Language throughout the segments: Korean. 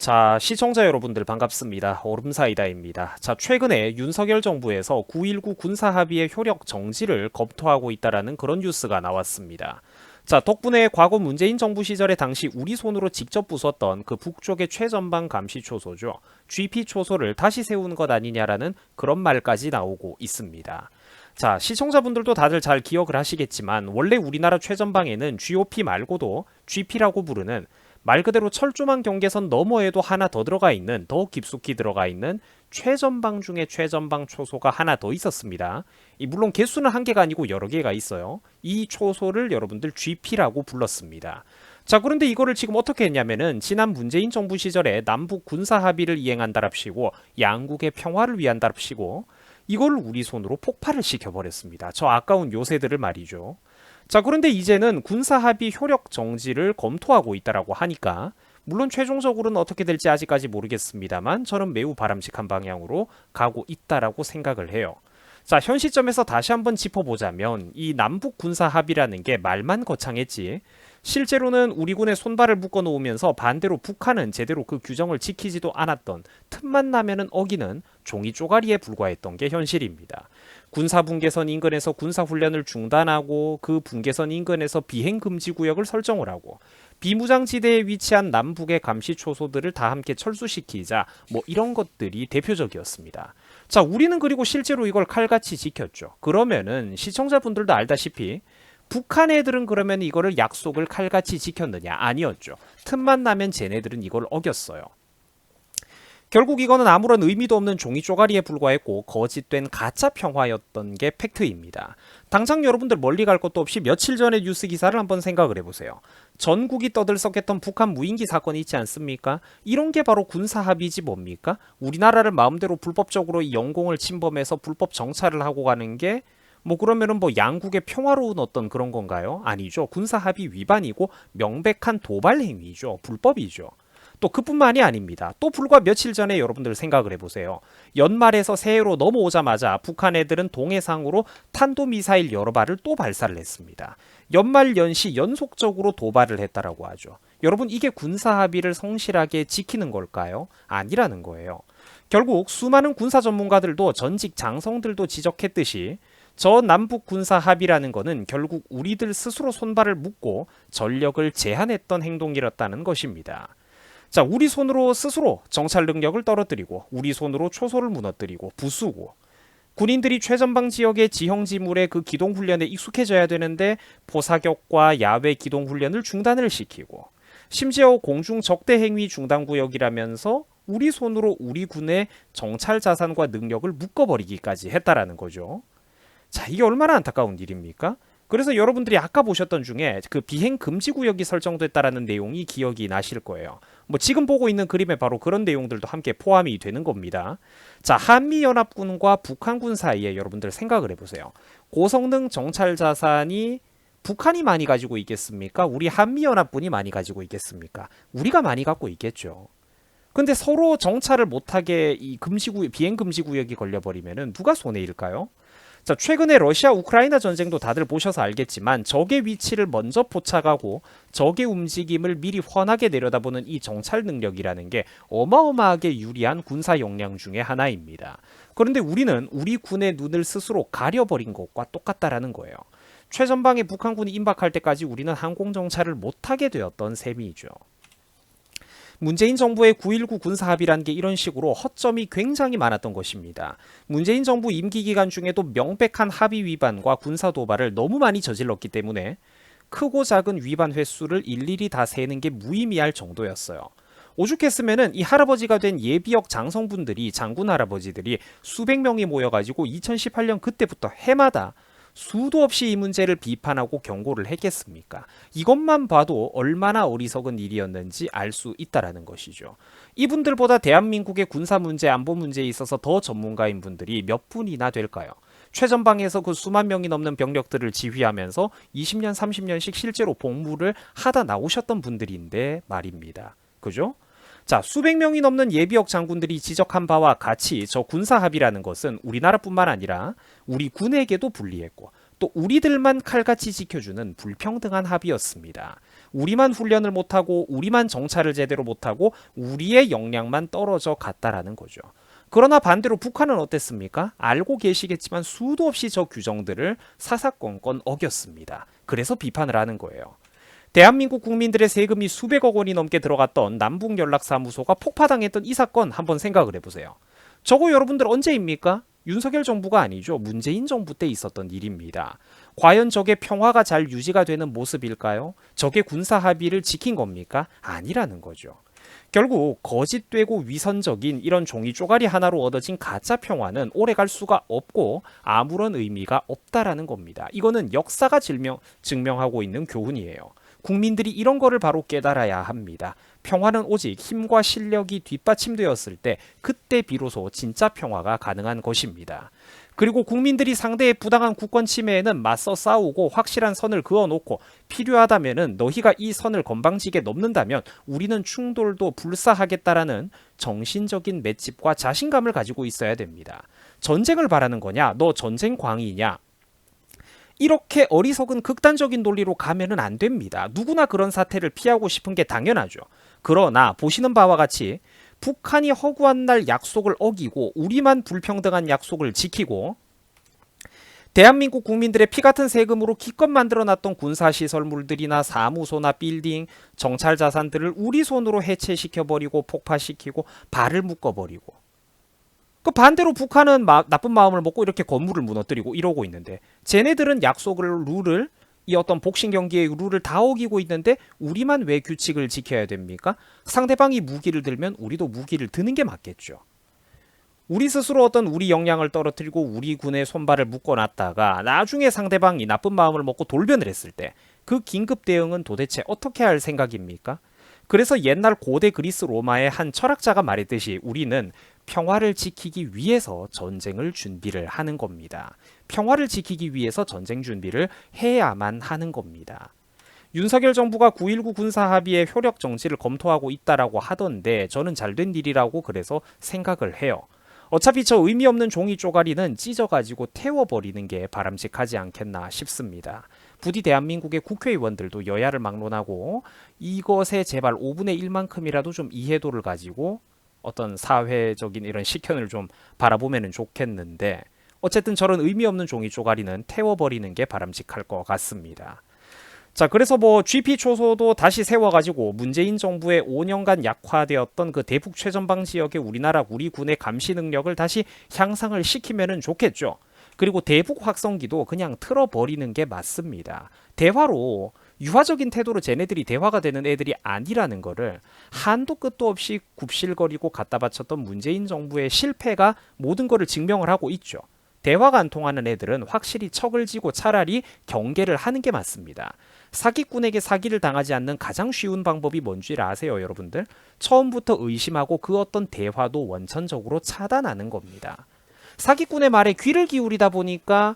자, 시청자 여러분들 반갑습니다. 얼음사이다입니다. 자, 최근에 윤석열 정부에서 9.19 군사합의의 효력 정지를 검토하고 있다라는 그런 뉴스가 나왔습니다. 자, 덕분에 과거 문재인 정부 시절에 당시 우리 손으로 직접 부쉈던 그 북쪽의 최전방 감시 초소죠. GP 초소를 다시 세우는 것 아니냐라는 그런 말까지 나오고 있습니다. 자, 시청자분들도 다들 잘 기억을 하시겠지만 원래 우리나라 최전방에는 GOP 말고도 GP라고 부르는 말 그대로 철조망 경계선 너머에도 하나 더 들어가 있는, 더 깊숙이 들어가 있는 최전방 중에 최전방 초소가 하나 더 있었습니다. 물론 개수는 한 개가 아니고 여러 개가 있어요. 이 초소를 여러분들 GP라고 불렀습니다. 자, 그런데 이거를 지금 어떻게 했냐면은 지난 문재인 정부 시절에 남북 군사 합의를 이행한다랍시고 양국의 평화를 위한다랍시고 이걸 우리 손으로 폭발을 시켜버렸습니다. 저 아까운 요새들을 말이죠. 자, 그런데 이제는 군사합의 효력 정지를 검토하고 있다라고 하니까 물론 최종적으로는 어떻게 될지 아직까지 모르겠습니다만 저는 매우 바람직한 방향으로 가고 있다라고 생각을 해요. 자, 현 시점에서 다시 한번 짚어보자면 이 남북 군사합의라는 게 말만 거창했지 실제로는 우리 군의 손발을 묶어 놓으면서 반대로 북한은 제대로 그 규정을 지키지도 않았던, 틈만 나면은 어기는 종이 쪼가리에 불과했던 게 현실입니다. 군사 분계선 인근에서 군사 훈련을 중단하고 그 분계선 인근에서 비행 금지 구역을 설정을 하고 비무장지대에 위치한 남북의 감시 초소들을 다 함께 철수시키자, 뭐 이런 것들이 대표적이었습니다. 자, 우리는 그리고 실제로 이걸 칼같이 지켰죠. 그러면은 시청자분들도 알다시피 북한 애들은 그러면 이거를 약속을 칼같이 지켰느냐? 아니었죠. 틈만 나면 쟤네들은 이걸 어겼어요. 결국 이거는 아무런 의미도 없는 종이 쪼가리에 불과했고 거짓된 가짜 평화였던 게 팩트입니다. 당장 여러분들 멀리 갈 것도 없이 며칠 전의 뉴스 기사를 한번 생각을 해보세요. 전국이 떠들썩했던 북한 무인기 사건이 있지 않습니까? 이런 게 바로 군사합의지 뭡니까? 우리나라를 마음대로 불법적으로 이 영공을 침범해서 불법 정찰을 하고 가는 게 뭐 그러면은 뭐 양국의 평화로운 어떤 그런 건가요? 아니죠. 군사합의 위반이고 명백한 도발 행위죠. 불법이죠. 또 그뿐만이 아닙니다. 또 불과 며칠 전에 여러분들 생각을 해보세요. 연말에서 새해로 넘어오자마자 북한 애들은 동해상으로 탄도미사일 여러 발을 또 발사를 했습니다. 연말 연시 연속적으로 도발을 했다라고 하죠. 여러분, 이게 군사합의를 성실하게 지키는 걸까요? 아니라는 거예요. 결국 수많은 군사 전문가들도 전직 장성들도 지적했듯이 저 남북 군사 합의라는 거는 결국 우리들 스스로 손발을 묶고 전력을 제한했던 행동이었다는 것입니다. 자, 우리 손으로 스스로 정찰 능력을 떨어뜨리고 우리 손으로 초소를 무너뜨리고 부수고 군인들이 최전방 지역의 지형지물의 그 기동훈련에 익숙해져야 되는데 포사격과 야외 기동훈련을 중단을 시키고 심지어 공중 적대 행위 중단구역이라면서 우리 손으로 우리 군의 정찰 자산과 능력을 묶어버리기까지 했다라는 거죠. 자, 이게 얼마나 안타까운 일입니까? 그래서 여러분들이 아까 보셨던 중에 그 비행 금지 구역이 설정됐다라는 내용이 기억이 나실 거예요. 뭐 지금 보고 있는 그림에 바로 그런 내용들도 함께 포함이 되는 겁니다. 자, 한미연합군과 북한군 사이에 여러분들 생각을 해보세요. 고성능 정찰 자산이 북한이 많이 가지고 있겠습니까? 우리 한미연합군이 많이 가지고 있겠습니까? 우리가 많이 갖고 있겠죠. 근데 서로 정찰을 못하게 이 비행 금지 구역이 걸려버리면은 누가 손해일까요? 자, 최근에 러시아 우크라이나 전쟁도 다들 보셔서 알겠지만 적의 위치를 먼저 포착하고 적의 움직임을 미리 훤하게 내려다보는 이 정찰 능력이라는 게 어마어마하게 유리한 군사 역량 중에 하나입니다. 그런데 우리는 우리 군의 눈을 스스로 가려버린 것과 똑같다라는 거예요. 최전방에 북한군이 임박할 때까지 우리는 항공 정찰을 못하게 되었던 셈이죠. 문재인 정부의 9.19 군사합의라는 게 이런 식으로 허점이 굉장히 많았던 것입니다. 문재인 정부 임기 기간 중에도 명백한 합의 위반과 군사 도발을 너무 많이 저질렀기 때문에 크고 작은 위반 횟수를 일일이 다 세는 게 무의미할 정도였어요. 오죽했으면은 이 할아버지가 된 예비역 장성분들이, 장군 할아버지들이 수백 명이 모여가지고 2018년 그때부터 해마다 수도 없이 이 문제를 비판하고 경고를 했겠습니까? 이것만 봐도 얼마나 어리석은 일이었는지 알 수 있다라는 것이죠. 이분들보다 대한민국의 군사 문제, 안보 문제에 있어서 더 전문가인 분들이 몇 분이나 될까요? 최전방에서 그 수만 명이 넘는 병력들을 지휘하면서 20년, 30년씩 실제로 복무를 하다 나오셨던 분들인데 말입니다. 그죠? 자, 수백 명이 넘는 예비역 장군들이 지적한 바와 같이 저 군사합의라는 것은 우리나라뿐만 아니라 우리 군에게도 불리했고 또 우리들만 칼같이 지켜주는 불평등한 합의였습니다. 우리만 훈련을 못하고 우리만 정찰을 제대로 못하고 우리의 역량만 떨어져 갔다라는 거죠. 그러나 반대로 북한은 어땠습니까? 알고 계시겠지만 수도 없이 저 규정들을 사사건건 어겼습니다. 그래서 비판을 하는 거예요. 대한민국 국민들의 세금이 수백억 원이 넘게 들어갔던 남북연락사무소가 폭파당했던 이 사건 한번 생각을 해보세요. 저거 여러분들 언제입니까? 윤석열 정부가 아니죠. 문재인 정부 때 있었던 일입니다. 과연 저게 평화가 잘 유지가 되는 모습일까요? 저게 군사 합의를 지킨 겁니까? 아니라는 거죠. 결국 거짓되고 위선적인 이런 종이 쪼가리 하나로 얻어진 가짜 평화는 오래갈 수가 없고 아무런 의미가 없다라는 겁니다. 이거는 역사가 증명하고 있는 교훈이에요. 국민들이 이런 거를 바로 깨달아야 합니다. 평화는 오직 힘과 실력이 뒷받침되었을 때 그때 비로소 진짜 평화가 가능한 것입니다. 그리고 국민들이 상대의 부당한 국권 침해에는 맞서 싸우고 확실한 선을 그어놓고 필요하다면은 너희가 이 선을 건방지게 넘는다면 우리는 충돌도 불사하겠다라는 정신적인 맷집과 자신감을 가지고 있어야 됩니다. 전쟁을 바라는 거냐? 너 전쟁 광이냐? 이렇게 어리석은 극단적인 논리로 가면은 안 됩니다. 누구나 그런 사태를 피하고 싶은 게 당연하죠. 그러나 보시는 바와 같이 북한이 허구한 날 약속을 어기고 우리만 불평등한 약속을 지키고 대한민국 국민들의 피 같은 세금으로 기껏 만들어놨던 군사시설물들이나 사무소나 빌딩, 정찰 자산들을 우리 손으로 해체시켜버리고 폭파시키고 발을 묶어버리고 그 반대로 북한은 나쁜 마음을 먹고 이렇게 건물을 무너뜨리고 이러고 있는데 쟤네들은 약속을 룰을 이 어떤 복싱 경기의 룰을 다 어기고 있는데 우리만 왜 규칙을 지켜야 됩니까? 상대방이 무기를 들면 우리도 무기를 드는 게 맞겠죠. 우리 스스로 어떤 우리 역량을 떨어뜨리고 우리 군의 손발을 묶어놨다가 나중에 상대방이 나쁜 마음을 먹고 돌변을 했을 때 그 긴급 대응은 도대체 어떻게 할 생각입니까? 그래서 옛날 고대 그리스 로마의 한 철학자가 말했듯이 우리는 평화를 지키기 위해서 전쟁을 준비를 하는 겁니다. 평화를 지키기 위해서 전쟁 준비를 해야만 하는 겁니다. 윤석열 정부가 9.19 군사합의의 효력 정지를 검토하고 있다라고 하던데 저는 잘된 일이라고 그래서 생각을 해요. 어차피 저 의미 없는 종이 쪼가리는 찢어가지고 태워버리는 게 바람직하지 않겠나 싶습니다. 부디 대한민국의 국회의원들도 여야를 막론하고 이것에 제발 5분의 1만큼이라도 좀 이해도를 가지고 어떤 사회적인 이런 실현을 좀 바라보면 좋겠는데 어쨌든 저런 의미 없는 종이 쪼가리는 태워버리는 게 바람직할 것 같습니다. 자, 그래서 뭐 GP 초소도 다시 세워가지고 문재인 정부의 5년간 약화되었던 그 대북 최전방 지역의 우리 군의 감시 능력을 다시 향상을 시키면은 좋겠죠. 그리고 대북 확성기도 그냥 틀어버리는 게 맞습니다. 대화로 유화적인 태도로 쟤네들이 대화가 되는 애들이 아니라는 거를 한도 끝도 없이 굽실거리고 갖다 바쳤던 문재인 정부의 실패가 모든 거를 증명을 하고 있죠. 대화가 안 통하는 애들은 확실히 척을 지고 차라리 경계를 하는 게 맞습니다. 사기꾼에게 사기를 당하지 않는 가장 쉬운 방법이 뭔지 아세요, 여러분들? 처음부터 의심하고 그 어떤 대화도 원천적으로 차단하는 겁니다. 사기꾼의 말에 귀를 기울이다 보니까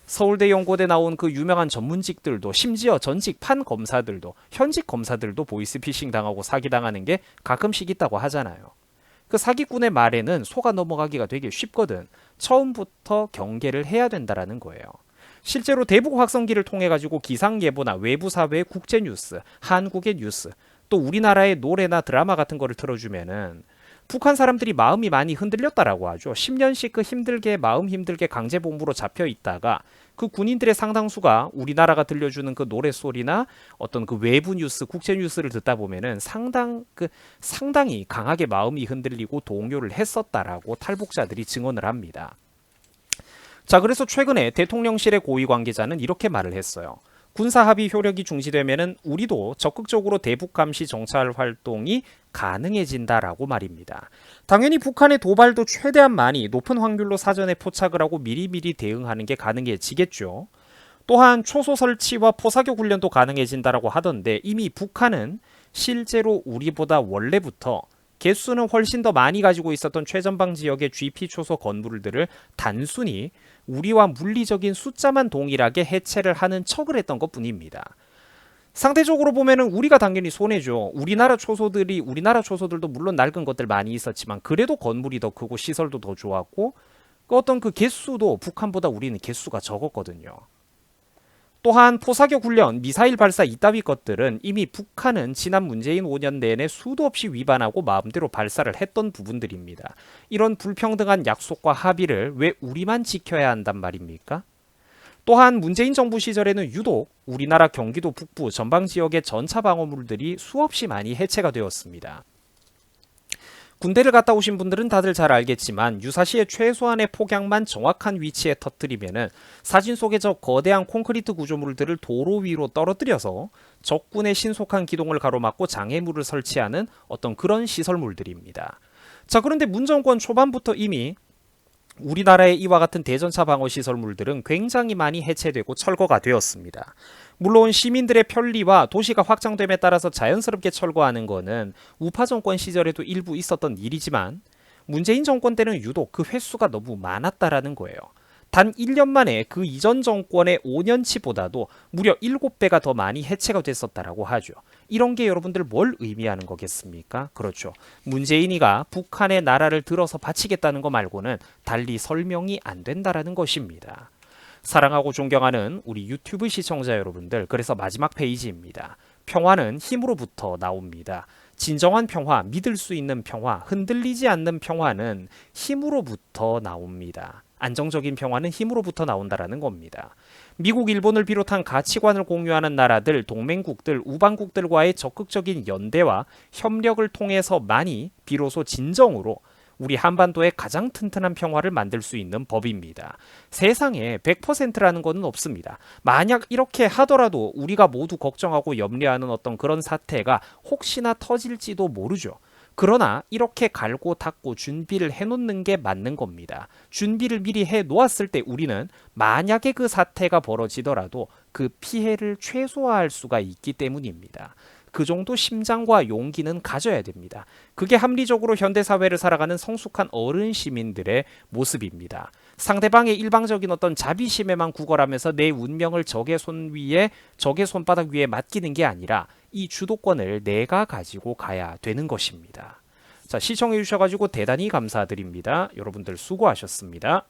서울대 연고대 나온 그 유명한 전문직들도 심지어 전직 판 검사들도 현직 검사들도 보이스피싱 당하고 사기당하는 게 가끔씩 있다고 하잖아요. 그 사기꾼의 말에는 속아 넘어가기가 되게 쉽거든. 처음부터 경계를 해야 된다라는 거예요. 실제로 대북 확성기를 통해 가지고 기상예보나 외부 사회의 국제 뉴스, 한국의 뉴스, 또 우리나라의 노래나 드라마 같은 거를 틀어주면은 북한 사람들이 마음이 많이 흔들렸다라고 하죠. 10년씩 그 마음 힘들게 강제복무로 잡혀 있다가 그 군인들의 상당수가 우리나라가 들려주는 그 노래소리나 어떤 그 외부 뉴스, 국제 뉴스를 듣다 보면은 상당히 강하게 마음이 흔들리고 동요를 했었다라고 탈북자들이 증언을 합니다. 자, 그래서 최근에 대통령실의 고위 관계자는 이렇게 말을 했어요. 군사합의 효력이 중지되면은 우리도 적극적으로 대북 감시 정찰 활동이 가능해진다라고 말입니다. 당연히 북한의 도발도 최대한 많이 높은 확률로 사전에 포착을 하고 미리미리 대응하는 게 가능해지겠죠. 또한 초소 설치와 포사격 훈련도 가능해진다라고 하던데 이미 북한은 실제로 우리보다 원래부터 개수는 훨씬 더 많이 가지고 있었던 최전방 지역의 GP 초소 건물들을 단순히 우리와 물리적인 숫자만 동일하게 해체를 하는 척을 했던 것 뿐입니다. 상대적으로 보면은 우리가 당연히 손해죠. 우리나라 초소들도 물론 낡은 것들 많이 있었지만 그래도 건물이 더 크고 시설도 더 좋았고 그 어떤 그 개수도 북한보다 우리는 개수가 적었거든요. 또한 포사격 훈련, 미사일 발사 이따위 것들은 이미 북한은 지난 문재인 5년 내내 수도 없이 위반하고 마음대로 발사를 했던 부분들입니다. 이런 불평등한 약속과 합의를 왜 우리만 지켜야 한단 말입니까? 또한 문재인 정부 시절에는 유독 우리나라 경기도 북부 전방 지역의 전차 방어물들이 수없이 많이 해체가 되었습니다. 군대를 갔다 오신 분들은 다들 잘 알겠지만 유사시에 최소한의 폭약만 정확한 위치에 터뜨리면은 사진 속의 저 거대한 콘크리트 구조물들을 도로 위로 떨어뜨려서 적군의 신속한 기동을 가로막고 장애물을 설치하는 어떤 그런 시설물들입니다. 자, 그런데 문 정권 초반부터 이미 우리나라의 이와 같은 대전차 방어 시설물들은 굉장히 많이 해체되고 철거가 되었습니다. 물론 시민들의 편리와 도시가 확장됨에 따라서 자연스럽게 철거하는 것은 우파 정권 시절에도 일부 있었던 일이지만 문재인 정권 때는 유독 그 횟수가 너무 많았다라는 거예요. 단 1년 만에 그 이전 정권의 5년치보다도 무려 7배가 더 많이 해체가 됐었다라고 하죠. 이런 게 여러분들 뭘 의미하는 거겠습니까? 그렇죠. 문재인이가 북한의 나라를 들어서 바치겠다는 거 말고는 달리 설명이 안 된다라는 것입니다. 사랑하고 존경하는 우리 유튜브 시청자 여러분들, 그래서 마지막 페이지입니다. 평화는 힘으로부터 나옵니다. 진정한 평화, 믿을 수 있는 평화, 흔들리지 않는 평화는 힘으로부터 나옵니다. 안정적인 평화는 힘으로부터 나온다라는 겁니다. 미국, 일본을 비롯한 가치관을 공유하는 나라들, 동맹국들, 우방국들과의 적극적인 연대와 협력을 통해서만이 비로소 진정으로 우리 한반도의 가장 튼튼한 평화를 만들 수 있는 법입니다. 세상에 100%라는 것은 없습니다. 만약 이렇게 하더라도 우리가 모두 걱정하고 염려하는 어떤 그런 사태가 혹시나 터질지도 모르죠. 그러나 이렇게 갈고 닦고 준비를 해놓는 게 맞는 겁니다. 준비를 미리 해놓았을 때 우리는 만약에 그 사태가 벌어지더라도 그 피해를 최소화할 수가 있기 때문입니다. 그 정도 심장과 용기는 가져야 됩니다. 그게 합리적으로 현대사회를 살아가는 성숙한 어른 시민들의 모습입니다. 상대방의 일방적인 어떤 자비심에만 구걸하면서 내 운명을 적의 손 위에, 적의 손바닥 위에 맡기는 게 아니라 이 주도권을 내가 가지고 가야 되는 것입니다. 자, 시청해 주셔가지고 대단히 감사드립니다. 여러분들 수고하셨습니다.